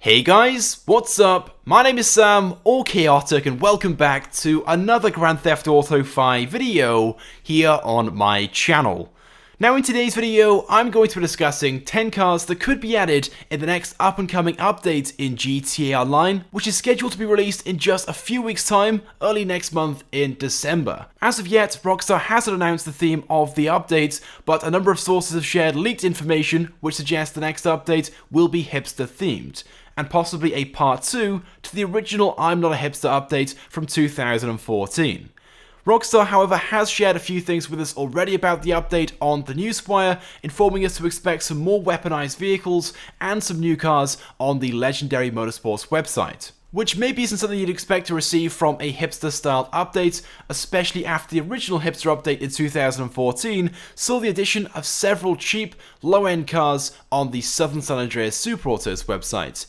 Hey guys, what's up? My name is Sam, or Chaotic, and welcome back to another Grand Theft Auto 5 video here on my channel. Now in today's video, I'm going to be discussing 10 cars that could be added in the next up-and-coming update in GTA Online, which is scheduled to be released in just a few weeks' time, early next month in December. As of yet, Rockstar hasn't announced the theme of the update, but a number of sources have shared leaked information which suggests the next update will be hipster themed, and possibly a part 2 to the original I'm Not a Hipster update from 2014. Rockstar, however, has shared a few things with us already about the update on the newswire, informing us to expect some more weaponized vehicles and some new cars on the Legendary Motorsports website, which maybe isn't something you'd expect to receive from a hipster-styled update, especially after the original hipster update in 2014 saw the addition of several cheap, low-end cars on the Southern San Andreas Superautos website.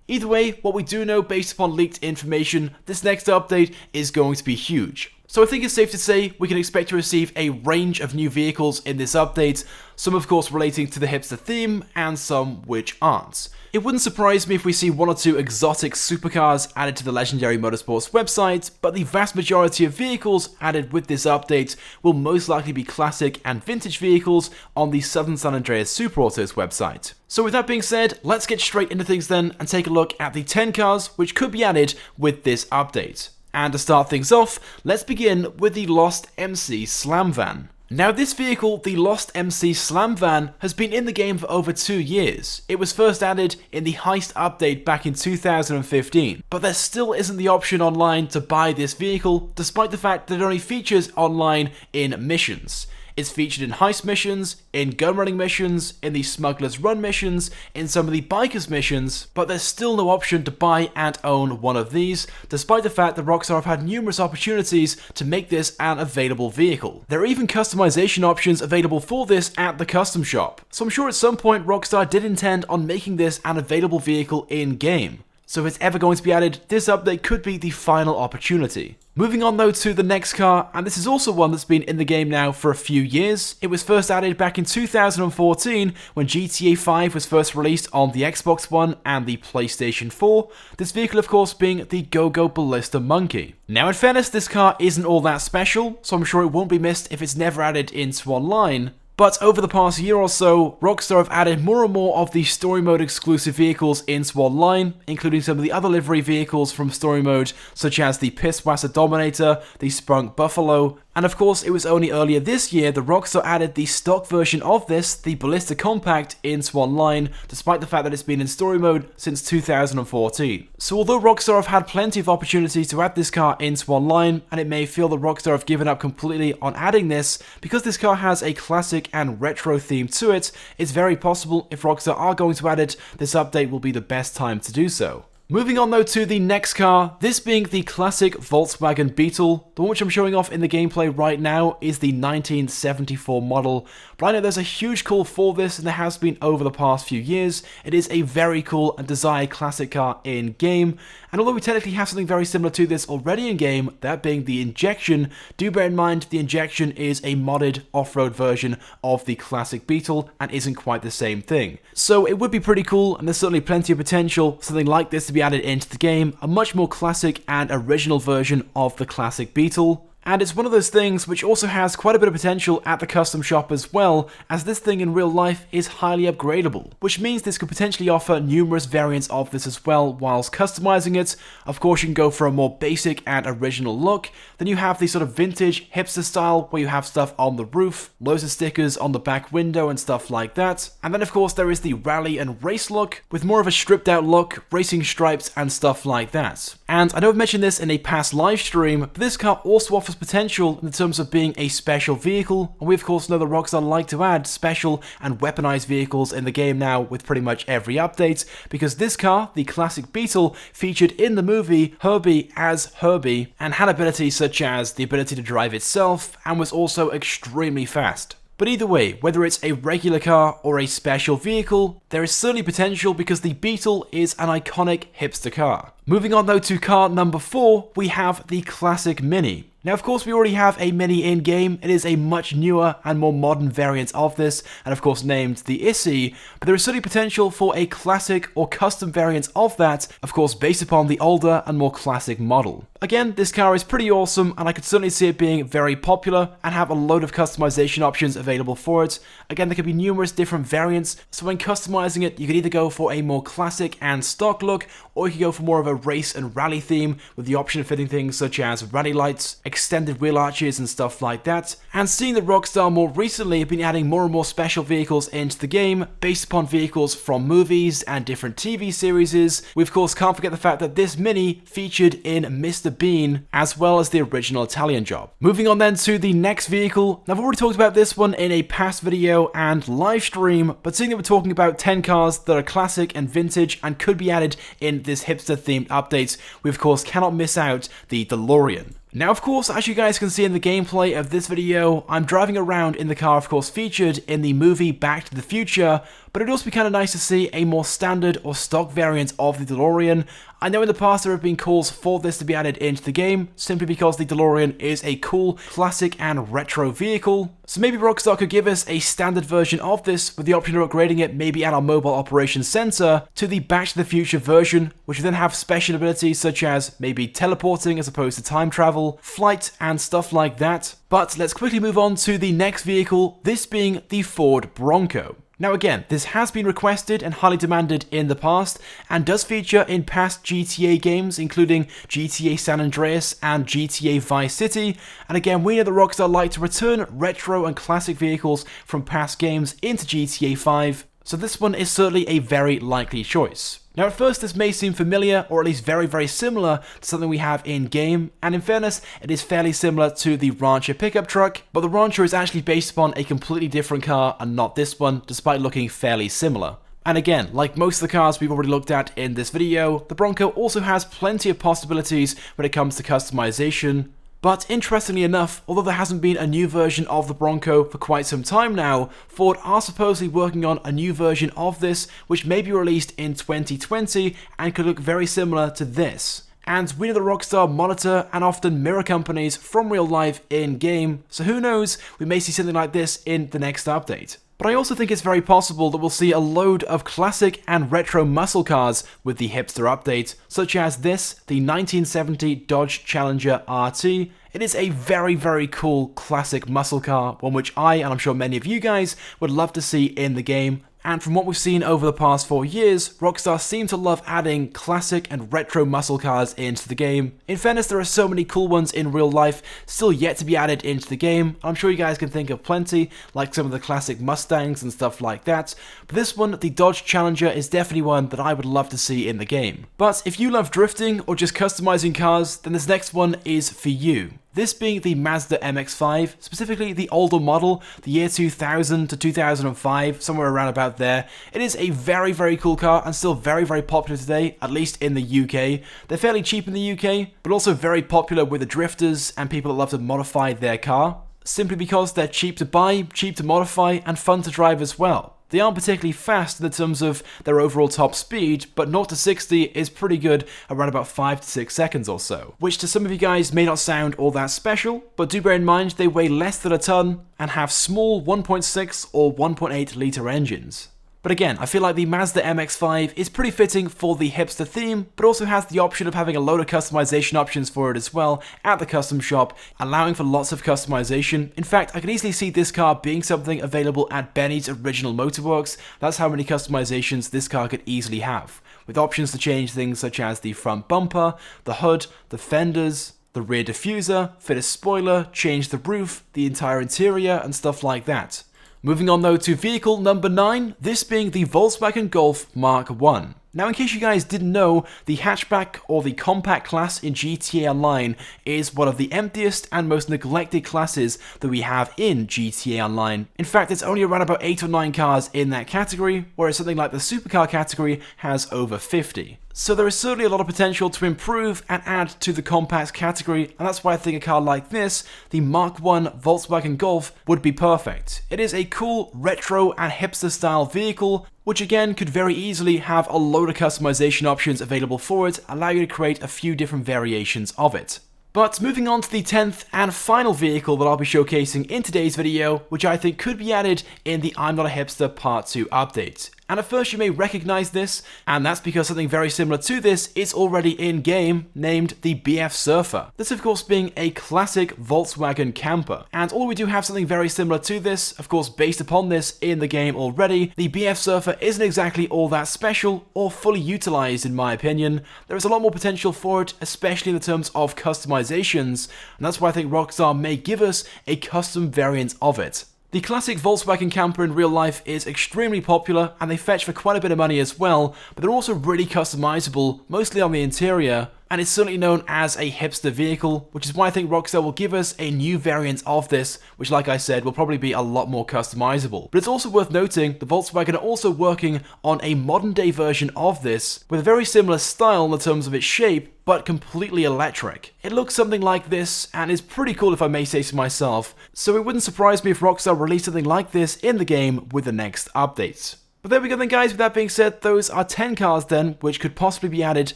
Either way, what we do know based upon leaked information, this next update is going to be huge. So I think it's safe to say we can expect to receive a range of new vehicles in this update, some of course relating to the hipster theme, and some which aren't. It wouldn't surprise me if we see one or two exotic supercars added to the Legendary Motorsports website, but the vast majority of vehicles added with this update will most likely be classic and vintage vehicles on the Southern San Andreas Superautos website. So with that being said, let's get straight into things then and take a look at the 10 cars which could be added with this update. And to start things off, let's begin with the Lost MC Slam Van. Now this vehicle, the Lost MC Slam Van, has been in the game for over 2 years. It was first added in the Heist update back in 2015, but there still isn't the option online to buy this vehicle, despite the fact that it only features online in missions. It's featured in heist missions, in gun running missions, in the Smuggler's Run missions, in some of the Bikers missions, but there's still no option to buy and own one of these, despite the fact that Rockstar have had numerous opportunities to make this an available vehicle. There are even customization options available for this at the custom shop, so I'm sure at some point Rockstar did intend on making this an available vehicle in-game. So if it's ever going to be added, this update could be the final opportunity. Moving on though to the next car, and this is also one that's been in the game now for a few years. It was first added back in 2014 when GTA 5 was first released on the Xbox One and the PlayStation 4, this vehicle of course being the Go-Go Ballista Monkey. Now in fairness, this car isn't all that special, so I'm sure it won't be missed if it's never added into online. But over the past year or so, Rockstar have added more and more of the story mode exclusive vehicles into online, including some of the other livery vehicles from story mode, such as the Pisswasser Dominator, the Sprunk Buffalo, and of course it was only earlier this year that Rockstar added the stock version of this, the Ballistic Compact, into online, despite the fact that it's been in story mode since 2014. So although Rockstar have had plenty of opportunities to add this car into online, and it may feel that Rockstar have given up completely on adding this, because this car has a classic and retro theme to it, it's very possible if Rockstar are going to add it, this update will be the best time to do so. Moving on though to the next car, this being the classic Volkswagen Beetle. The one which I'm showing off in the gameplay right now is the 1974 model, but I know there's a huge call for this and there has been over the past few years. It is a very cool and desired classic car in game, and although we technically have something very similar to this already in game, that being the Injection, do bear in mind the Injection is a modded off-road version of the classic Beetle and isn't quite the same thing. So it would be pretty cool, and there's certainly plenty of potential for something like this to be added into the game, a much more classic and original version of the classic Beetle. And it's one of those things which also has quite a bit of potential at the custom shop as well, as this thing in real life is highly upgradable, which means this could potentially offer numerous variants of this as well whilst customizing it. Of course you can go for a more basic and original look, then you have the sort of vintage hipster style where you have stuff on the roof, loads of stickers on the back window and stuff like that, and then of course there is the rally and race look with more of a stripped out look, racing stripes and stuff like that. And I know I've mentioned this in a past live stream, but this car also offers potential in terms of being a special vehicle, and we of course know that Rockstar like to add special and weaponized vehicles in the game now with pretty much every update, because this car, the classic Beetle, featured in the movie Herbie as Herbie, and had abilities such as the ability to drive itself, and was also extremely fast. But either way, whether it's a regular car or a special vehicle, there is certainly potential because the Beetle is an iconic hipster car. Moving on though to car number 4, we have the classic Mini. Now, of course, we already have a Mini in-game. It is a much newer and more modern variant of this, and of course named the Issy, but there is certainly potential for a classic or custom variant of that, of course based upon the older and more classic model. Again, this car is pretty awesome, and I could certainly see it being very popular and have a load of customization options available for it. Again, there could be numerous different variants, so when customizing it, you could either go for a more classic and stock look, or you could go for more of a race and rally theme, with the option of fitting things such as rally lights, extended wheel arches and stuff like that. And seeing that Rockstar more recently have been adding more and more special vehicles into the game based upon vehicles from movies and different TV series, we of course can't forget the fact that this Mini featured in Mr. Bean as well as the original Italian Job. Moving on then to the next vehicle. Now, I've already talked about this one in a past video and live stream, but seeing that we're talking about 10 cars that are classic and vintage and could be added in this hipster themed update, we of course cannot miss out the DeLorean. Now, of course, as you guys can see in the gameplay of this video, I'm driving around in the car, of course, featured in the movie Back to the Future, but it'd also be kind of nice to see a more standard or stock variant of the DeLorean. I know in the past there have been calls for this to be added into the game, simply because the DeLorean is a cool, classic and retro vehicle. So maybe Rockstar could give us a standard version of this with the option of upgrading it maybe at our mobile operations center to the Back to the Future version, which would then have special abilities such as maybe teleporting as opposed to time travel, flight and stuff like that. But let's quickly move on to the next vehicle, this being the Ford Bronco. Now again, this has been requested and highly demanded in the past, and does feature in past GTA games, including GTA San Andreas and GTA Vice City, and again, we know that Rockstar like to return retro and classic vehicles from past games into GTA 5, so this one is certainly a very likely choice. Now at first this may seem familiar, or at least very very similar to something we have in game, and in fairness it is fairly similar to the Rancher pickup truck, but the Rancher is actually based upon a completely different car and not this one, despite looking fairly similar. And again, like most of the cars we've already looked at in this video, the Bronco also has plenty of possibilities when it comes to customization. But interestingly enough, although there hasn't been a new version of the Bronco for quite some time now, Ford are supposedly working on a new version of this, which may be released in 2020 and could look very similar to this. And we know that Rockstar monitor and often mirror companies from real life in-game, so who knows, we may see something like this in the next update. But I also think it's very possible that we'll see a load of classic and retro muscle cars with the hipster update, such as this, the 1970 Dodge Challenger RT. It is a very, very cool classic muscle car, one which I, and I'm sure many of you guys, would love to see in the game. And from what we've seen over the past 4 years, Rockstar seem to love adding classic and retro muscle cars into the game. In fairness, there are so many cool ones in real life still yet to be added into the game. I'm sure you guys can think of plenty, like some of the classic Mustangs and stuff like that. But this one, the Dodge Challenger, is definitely one that I would love to see in the game. But if you love drifting or just customizing cars, then this next one is for you. This being the Mazda MX5, specifically the older model, the year 2000 to 2005, somewhere around about there. It is a very, very cool car and still very, very popular today, at least in the UK. They're fairly cheap in the UK, but also very popular with the drifters and people that love to modify their car, simply because they're cheap to buy, cheap to modify, and fun to drive as well. They aren't particularly fast in terms of their overall top speed, but 0 to 60 is pretty good around about 5 to 6 seconds or so, which to some of you guys may not sound all that special, but do bear in mind they weigh less than a ton and have small 1.6 or 1.8 litre engines. But again, I feel like the Mazda MX5 is pretty fitting for the hipster theme, but also has the option of having a load of customization options for it as well at the custom shop, allowing for lots of customization. In fact, I can easily see this car being something available at Benny's Original Motorworks. That's how many customizations this car could easily have, with options to change things such as the front bumper, the hood, the fenders, the rear diffuser, fit a spoiler, change the roof, the entire interior, and stuff like that. Moving on though to vehicle number 9, this being the Volkswagen Golf Mk1. Now in case you guys didn't know, the hatchback or the compact class in GTA Online is one of the emptiest and most neglected classes that we have in GTA Online. In fact, it's only around about 8 or 9 cars in that category, whereas something like the supercar category has over 50. So there is certainly a lot of potential to improve and add to the compact category, and that's why I think a car like this, the Mk1 Volkswagen Golf, would be perfect. It is a cool retro and hipster style vehicle, which again could very easily have a load of customization options available for it, allow you to create a few different variations of it. But moving on to the 10th and final vehicle that I'll be showcasing in today's video, which I think could be added in the I'm Not a Hipster Part 2 update. And at first you may recognize this, and that's because something very similar to this is already in-game, named the BF Surfer. This of course being a classic Volkswagen camper. And although we do have something very similar to this, of course based upon this in the game already, the BF Surfer isn't exactly all that special or fully utilized in my opinion. There is a lot more potential for it, especially in the terms of customizations, and that's why I think Rockstar may give us a custom variant of it. The classic Volkswagen camper in real life is extremely popular and they fetch for quite a bit of money as well, but they're also really customizable, mostly on the interior, and it's certainly known as a hipster vehicle, which is why I think Rockstar will give us a new variant of this, which like I said will probably be a lot more customizable. But it's also worth noting the Volkswagen are also working on a modern day version of this, with a very similar style in the terms of its shape, but completely electric. It looks something like this, and is pretty cool if I may say so myself, so it wouldn't surprise me if Rockstar released something like this in the game with the next updates. But there we go then guys, with that being said, those are 10 cars then, which could possibly be added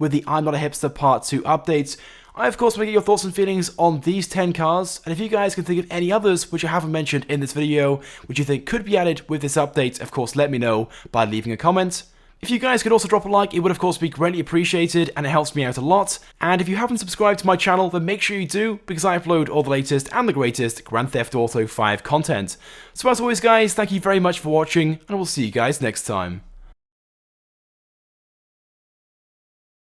with the I'm Not a Hipster Part 2 updates. I of course want to get your thoughts and feelings on these 10 cars, and if you guys can think of any others which I haven't mentioned in this video, which you think could be added with this update, of course let me know by leaving a comment. If you guys could also drop a like, it would of course be greatly appreciated and it helps me out a lot. And if you haven't subscribed to my channel, then make sure you do, because I upload all the latest and the greatest Grand Theft Auto 5 content. So as always guys, thank you very much for watching, and I will see you guys next time.